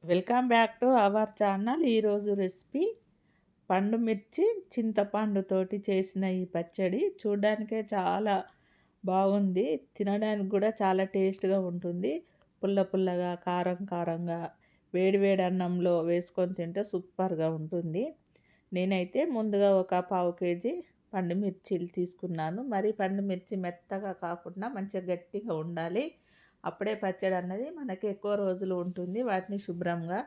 Welcome back to our channel. ఈరోజు recipe పండు మిర్చి చింతపండుతోటి చేసిన ఈ పచ్చడి చూడడానికే చాలా బాగుంది. తినడానికి కూడా చాలా టేస్ట్గా ఉంటుంది. పుల్ల పుల్లగా, కారం కారంగా, వేడి వేడి అన్నంలో వేసుకొని తింటే సూపర్గా ఉంటుంది. నేనైతే ముందుగా ఒక పావు కేజీ పండు మిర్చీలు తీసుకున్నాను. మరి పండు మిర్చి మెత్తగా కాకుండా మంచిగా గట్టిగా ఉండాలి. అప్పుడే పచ్చడి అన్నది మనకి ఎక్కువ రోజులు ఉంటుంది. వాటిని శుభ్రంగా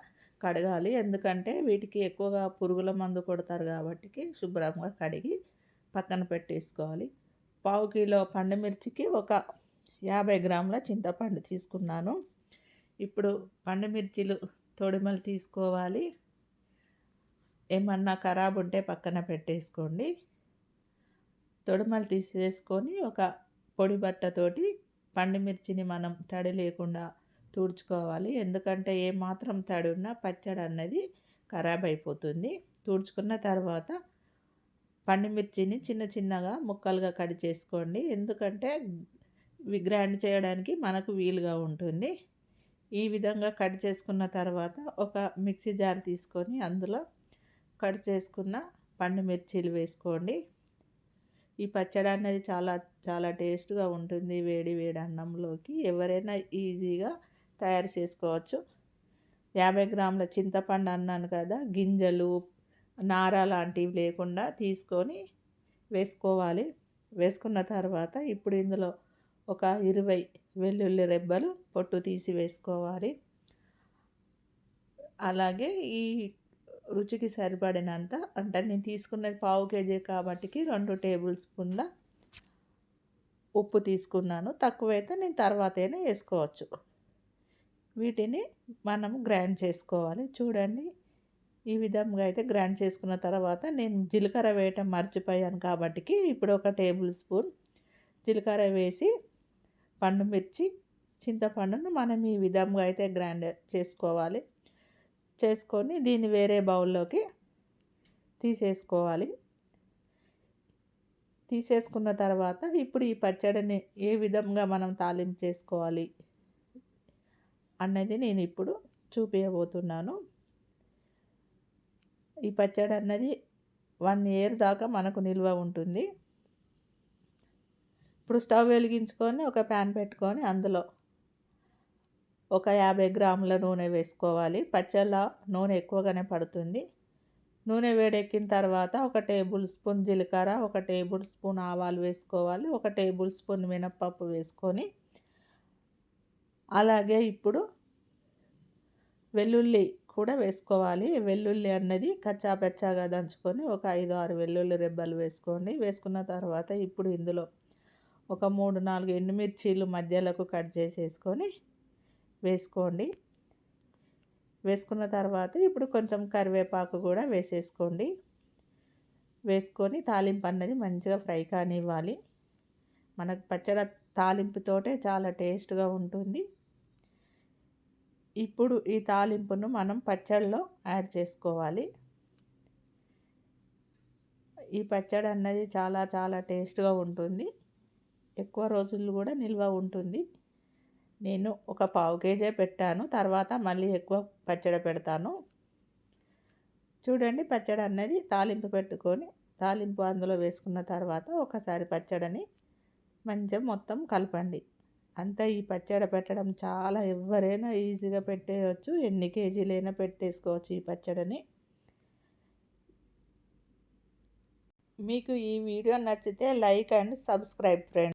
కడగాలి. ఎందుకంటే వీటికి ఎక్కువగా పురుగుల మందు కొడతారు కాబట్టి శుభ్రంగా కడిగి పక్కన పెట్టేసుకోవాలి. పావు కిలో పండు మిర్చికి ఒక 50 గ్రాముల చింతపండు తీసుకున్నాను. ఇప్పుడు పండు మిర్చిలు తొడిమలు తీసుకోవాలి. ఏమన్నా ఖరాబు ఉంటే పక్కన పెట్టేసుకోండి. తొడిమలు తీసేసుకొని ఒక పొడి బట్టతోటి పండు మిర్చిని మనం తడి లేకుండా తుడుచుకోవాలి. ఎందుకంటే ఏమాత్రం తడి ఉన్నా పచ్చడి అన్నది ఖరాబ్ అయిపోతుంది. తుడుచుకున్న తర్వాత పండు మిర్చిని చిన్న చిన్నగా ముక్కలుగా కట్ చేసుకోండి. ఎందుకంటే గ్రైండ్ చేయడానికి మనకు వీలుగా ఉంటుంది. ఈ విధంగా కట్ చేసుకున్న తర్వాత ఒక మిక్సీ జార్ తీసుకొని అందులో కట్ చేసుకున్న పండు మిర్చీలు వేసుకోండి. ఈ పచ్చడి అనేది చాలా చాలా టేస్ట్గా ఉంటుంది. వేడి వేడి అన్నంలోకి ఎవరైనా ఈజీగా తయారు చేసుకోవచ్చు. 50 గ్రాముల చింతపండు అన్నాను కదా, గింజలు నార లాంటివి లేకుండా తీసుకొని వేసుకోవాలి. వేసుకున్న తర్వాత ఇప్పుడు ఇందులో ఒక 20 వెల్లుల్లి రెబ్బలు పొట్టు తీసి వేసుకోవాలి. అలాగే ఈ రుచికి సరిపడినంత, అంటే నేను తీసుకున్నది పావు కేజీ కాబట్టి 2 టేబుల్ స్పూన్ల ఉప్పు తీసుకున్నాను. తక్కువైతే నేను తర్వాతైనా వేసుకోవచ్చు. వీటిని మనం గ్రైండ్ చేసుకోవాలి. చూడండి, ఈ విధంగా అయితే గ్రైండ్ చేసుకున్న తర్వాత నేను జీలకర్ర వేయటం మర్చిపోయాను కాబట్టి ఇప్పుడు ఒక టేబుల్ స్పూన్ జీలకర్ర వేసి పండు మిర్చి చింతపండును మనం ఈ విధంగా అయితే గ్రైండ్ చేసుకోవాలి. చేసుకొని దీన్ని వేరే బౌల్లోకి తీసేసుకోవాలి. తీసేసుకున్న తర్వాత ఇప్పుడు ఈ పచ్చడిని ఏ విధంగా మనం తాలింపు చేసుకోవాలి అన్నది నేను ఇప్పుడు చూపించబోతున్నాను. ఈ పచ్చడి అన్నది 1 ఇయర్ దాకా మనకు నిల్వ ఉంటుంది. ఇప్పుడు స్టవ్ వెలిగించుకొని ఒక ప్యాన్ పెట్టుకొని అందులో ఒక 50 గ్రాముల నూనె వేసుకోవాలి. పచ్చళ్ళ నూనె ఎక్కువగానే పడుతుంది. నూనె వేడెక్కిన తర్వాత ఒక టేబుల్ స్పూన్ జీలకర్ర, ఒక టేబుల్ స్పూన్ ఆవాలు వేసుకోవాలి. ఒక టేబుల్ స్పూన్ మినప్పప్పు వేసుకొని, అలాగే ఇప్పుడు వెల్లుల్లి కూడా వేసుకోవాలి. వెల్లుల్లి అన్నది కచ్చాపచ్చాగా దంచుకొని ఒక 5-6 వెల్లుల్లి రెబ్బలు వేసుకోండి. వేసుకున్న తర్వాత ఇప్పుడు ఇందులో ఒక 3-4 ఎండుమిర్చీలు మధ్యలకు కట్ చేసేసుకొని వేసుకోండి. వేసుకున్న తర్వాత ఇప్పుడు కొంచెం కరివేపాకు కూడా వేసేసుకోండి. వేసుకొని తాలింపు అన్నది మంచిగా ఫ్రై కానివ్వాలి. మనకు పచ్చడి తాలింపుతోటే చాలా టేస్ట్గా ఉంటుంది. ఇప్పుడు ఈ తాలింపును మనం పచ్చడిలో యాడ్ చేసుకోవాలి. ఈ పచ్చడి అన్నది చాలా చాలా టేస్ట్గా ఉంటుంది. ఎక్కువ రోజులు కూడా నిల్వ ఉంటుంది. నేను ఒక పావు కేజీ పెట్టాను. తర్వాత మళ్ళీ ఎక్కువ పచ్చడి పెడతాను. చూడండి, పచ్చడి అన్నది తాలింపు పెట్టుకొని తాలింపు అందులో వేసుకున్న తర్వాత ఒకసారి పచ్చడిని మంచిగా మొత్తం కలపండి. అంతా ఈ పచ్చడి పెట్టడం చాలా ఎవరైనా ఈజీగా పెట్టేయచ్చు. ఎన్ని కేజీలైనా పెట్టేసుకోవచ్చు ఈ పచ్చడిని. మీకు ఈ వీడియో నచ్చితే లైక్ అండ్ సబ్స్క్రైబ్ ఫ్రెండ్స్.